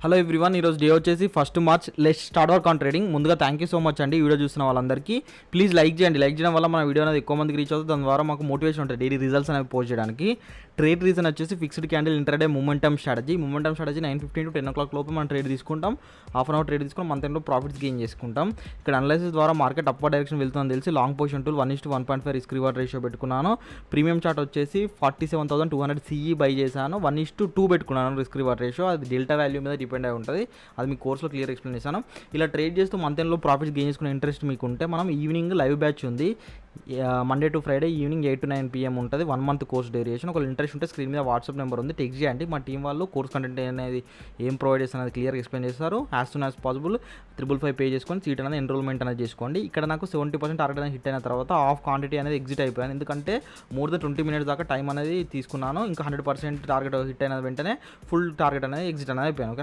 Hello everyone, ఈరోజు day వచ్చేసి 1 March. Let's start work on trading. ముందుగా థ్యాంక్ యూ సో మచ్ అండి video చూసిన వాళ్ళందరికీ. ప్లీజ్ లైక్ చేయండి. లైక్ చేయడం వల్ల మన వీడియో అనేది ఎక్కువ మందికి రీచ్ అవుతుంది. దాని ద్వారా మాకు మోటివేషన్ ఉంటుంది డైలీ రిజల్ట్స్ అనేవి పోస్ట్ చేయడానికి. ట్రేడ్ రీజన్ వచ్చేసి fixed candle intraday momentum strategy 9:15 to 10 o'clock లోపు మనం ట్రేడ్ తీసుకుంటాం. హాఫ్ అన్ అవర్ ట్రేడ్ తీసుకుని మంత్ ఎండ్లో ప్రాఫిట్స్ గెయిన్ చేసుకుంటాం. ఇక్కడ అనాలిసిస్ ద్వారా మార్కెట్ అప్వర్డ్ డైరెక్షన్ వెళ్తుందని తెలిసి long position tool 1:1.5 risk reward ratio పెట్టుకున్నాను. ప్రీమియం చార్ట్ వచ్చేసి 47,200 CE బై చేశాను. 1:2 పెట్టుకున్నాను రిస్క్ రివార్డ్ రేషియో. అది డెల్టా వాల్యూ మీద డిపెండ్ అయి ఉంటుంది. అది మీ కోర్సులో క్లియర్ ఎక్స్ప్లెయిన్ చేశాను. ఇలా ట్రేడ్ చేస్తూ మంత్ ఎండ్లో ప్రాఫిట్స్ గెయిన్ చేసుకునే ఇంట్రెస్ట్ మీకు ఉంటే మనం ఈవినింగ్ లైవ్ బ్యాచ్ ఉంది. Monday to Friday evening 8 to 9 PM ఉంటుంది. 1 month కోర్స్ డ్యూరేషన్. ఒకవేళ ఇంట్రెస్ట్ ఉంటే స్క్రీన్ మీద వాట్సాప్ నెంబర్ ఉంది, టెక్స్ట్ చేయండి. మా టీం వాళ్ళు కోర్స్ కంటెంట్ అనేది ఏం ప్రొవైడ్ చేస్తారు అనేది క్లియర్గా ఎక్స్ప్లెయిన్ చేస్తారు. As soon as possible 555 pay చేసుకొని సీట్ అనేది ఎన్రోల్మెంట్ అనేది చేసుకోండి. ఇక్కడ నాకు 70% టార్గెట్ అనేది హిట్ అయిన తర్వాత ఆఫ్ క్వాంటిటీ అనేది ఎగ్జిట్ అయిపోయాను. ఎందుకంటే మోర్ దెన్ 20 minutes దాకా టైం అనేది తీసుకున్నాను. ఇంకా 100% టార్గెట్ హిట్ అయిన వెంటనే ఫుల్ టార్గెట్ అనేది ఎగ్జిట్ అనేది అయిపోయాను.